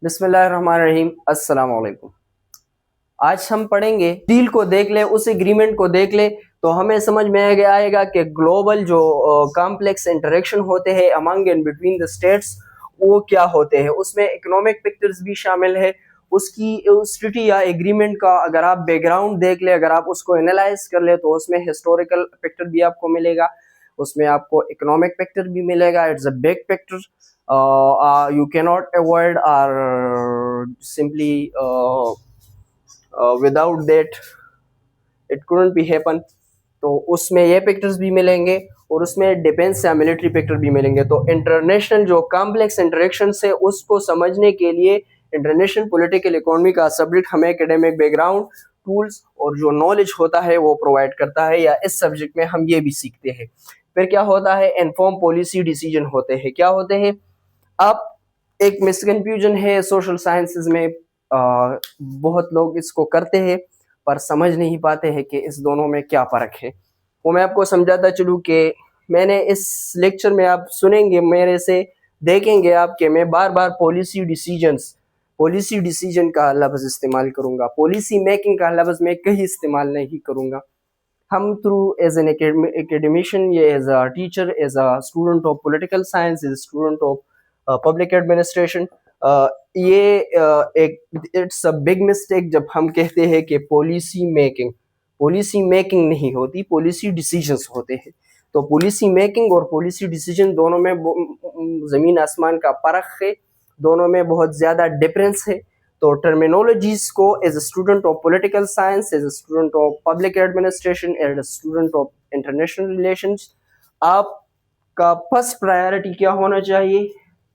बिस्मिल्लाहिर्रहमानिर्रहीम। अस्सलाम वालेकुम। आज हम पढ़ेंगे डील को देख ले, उस एग्रीमेंट को देख ले तो हमें समझ में आएगा कि ग्लोबल जो कॉम्प्लेक्स इंटरेक्शन होते हैं among and between the states वो क्या होते हैं। उसमें इकोनॉमिक पिक्चर्स भी शामिल है। उसकी उस ट्रीटी या एग्रीमेंट का अगर आप बैकग्राउंड देख ले, अगर आप उसको एनालाइज कर ले तो उसमें हिस्टोरिकल पिक्चर भी आपको मिलेगा, उसमें आपको इकोनॉमिक पिक्चर भी मिलेगा। It's a big picture, you cannot avoid or simply without that it couldn't be happen। तो उसमें ये पिक्चर्स भी मिलेंगे और उसमें डिफेंस या मिलिट्री पिक्चर भी मिलेंगे। तो इंटरनेशनल जो कॉम्प्लेक्स इंटरेक्शन है उसको समझने के लिए इंटरनेशनल पॉलिटिकल इकोनॉमी का सब्जेक्ट हमें एकेडमिक बैकग्राउंड, टूल्स और जो नॉलेज होता है वो प्रोवाइड करता है, या इस सब्जेक्ट में हम ये भी सीखते हैं। फिर क्या होता है, इन्फॉर्म पॉलिसी डिसीजन होते हैं। क्या होते हैं, अब एक मिसकन्फ्यूजन है सोशल साइंसेज में, बहुत लोग इसको करते हैं पर समझ नहीं पाते हैं कि इस दोनों में क्या फ़र्क है। वो मैं आपको समझाता चलूँ कि मैंने इस लेक्चर में आप सुनेंगे मेरे से, देखेंगे आप कि मैं बार बार पॉलिसी डिसीजन का लफ्ज़ इस्तेमाल करूँगा, पॉलिसी मेकिंग का लफ्ज़ मैं कहीं इस्तेमाल नहीं करूँगा। हम थ्रू एज एन एकेडमिशियन, ये as a teacher, as a student of political science, as student of public administration, ये एक इट्स अ बिग मिस्टेक जब हम कहते हैं कि पॉलिसी मेकिंग नहीं होती, पॉलिसी डिसीजंस होते हैं। तो पॉलिसी मेकिंग और पॉलिसी डिसीजन दोनों में ज़मीन आसमान का फ़र्क है, दोनों में बहुत ज़्यादा डिफरेंस है। तो टर्मिनोलॉजीज को as a student of political science, as a student of public administration, as a student of international relations, आपका फर्स्ट प्रायोरिटी क्या होना चाहिए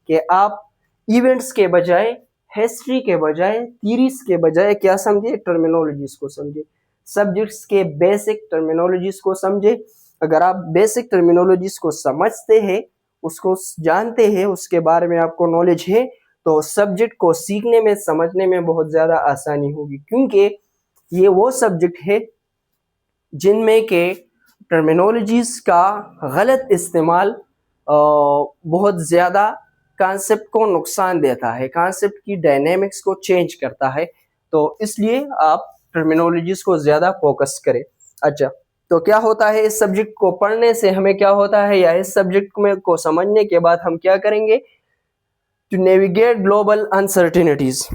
कि आप इवेंट्स के बजाय, हिस्ट्री के बजाय, थीरीज के बजाय क्या समझे, टर्मिनोलॉजीज को समझे, सब्जेक्ट्स के बेसिक टर्मिनोलॉजीज को समझे। अगर आप बेसिक टर्मिनोलॉजीज को समझते हैं, उसको जानते हैं, उसके बारे में आपको नॉलेज है, तो सब्जेक्ट को सीखने में, समझने में बहुत ज़्यादा आसानी होगी, क्योंकि ये वो सब्जेक्ट है जिनमें के टर्मिनोलॉजीज का गलत इस्तेमाल बहुत ज़्यादा कॉन्सेप्ट को नुकसान देता है, कॉन्सेप्ट की डायनेमिक्स को चेंज करता है। तो इसलिए आप टर्मिनोलॉजीज को ज़्यादा फोकस करें। अच्छा, तो क्या होता है, इस सब्जेक्ट को पढ़ने से हमें क्या होता है, या इस सब्जेक्ट में को समझने के बाद हम क्या करेंगे, टू नेविगेट ग्लोबल अनसर्टिनिटीज।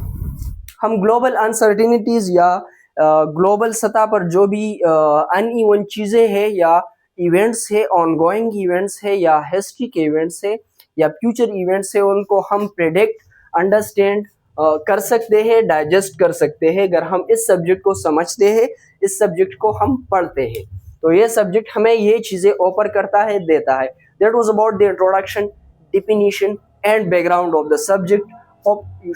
हम ग्लोबल अनसर्टिनिटीज या ग्लोबल सतह पर जो भी अनइवन चीज़ें हैं या इवेंट्स है, ऑनगोइंग इवेंट्स है, या हिस्ट्री के इवेंट्स है, या फ्यूचर इवेंट्स है, उनको हम प्रेडिक्ट, अंडरस्टैंड कर सकते हैं, डाइजेस्ट कर सकते हैं अगर हम इस सब्जेक्ट को समझते हैं, इस सब्जेक्ट को हम पढ़ते हैं। तो ये सब्जेक्ट हमें ये चीज़ें ऑफर करता है, देता है। That was about the introduction, definition and background of the subject. Hope you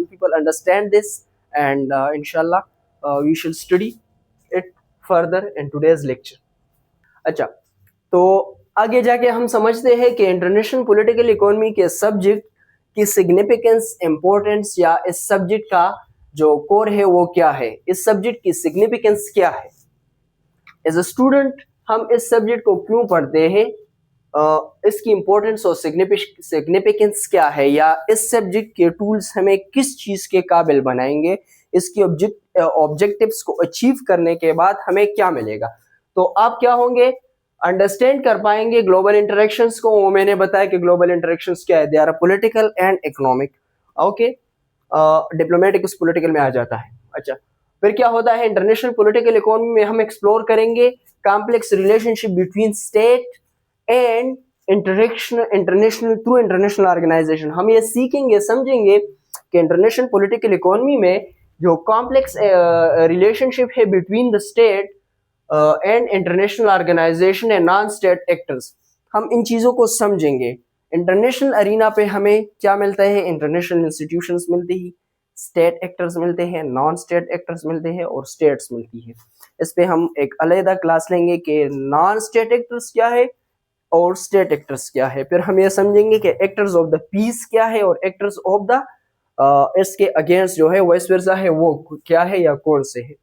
people understand this, and inshallah we shall study it further in today's lecture। अच्छा, तो आगे जाके हम समझते हैं कि इंटरनेशनल पॉलिटिकल इकोनॉमी के सब्जेक्ट की सिग्निफिकेंस, इम्पोर्टेंस, या इस सब्जेक्ट का जो कोर है वो क्या है, इस सब्जेक्ट की सिग्निफिकेंस क्या है। एज अ स्टूडेंट हम इस सब्जेक्ट को क्यों पढ़ते हैं, इसकी इम्पोर्टेंस और सिग्निफिकेंस क्या है, या इस सब्जेक्ट के टूल्स हमें किस चीज़ के काबिल बनाएंगे, इसकी ऑब्जेक्टिव्स को अचीव करने के बाद हमें क्या मिलेगा। तो आप क्या होंगे, अंडरस्टैंड कर पाएंगे ग्लोबल इंटरेक्शंस को। वो मैंने बताया कि ग्लोबल इंटरेक्शंस क्या है, they are political and economic. Okay, diplomatic उस पॉलिटिकल में आ जाता है। अच्छा, फिर क्या होता है, इंटरनेशनल पॉलिटिकल इकोनॉमी में हम एक्सप्लोर करेंगे complex relationship between state and international through international organisation. हम ये सीखेंगे, समझेंगे कि इंटरनेशनल पॉलिटिकल इकोनॉमी में जो कॉम्प्लेक्स रिलेशनशिप है between the state and international organisation and non state actors, हम इन चीज़ों को समझेंगे। इंटरनेशनल अरीना पे हमें क्या मिलता है, इंटरनेशनल इंस्टीट्यूशंस मिलती है, स्टेट एक्टर्स मिलते हैं, नॉन स्टेट एक्टर्स मिलते हैं, और स्टेट्स मिलती है। इस पे हम एक अलग क्लास लेंगे कि नॉन स्टेट एक्टर्स क्या है और स्टेट एक्टर्स क्या है। फिर हम ये समझेंगे कि एक्टर्स ऑफ द पीस क्या है और एक्टर्स ऑफ द इसके अगेंस्ट जो है वाइस वर्सा है वो क्या है या कौन से है।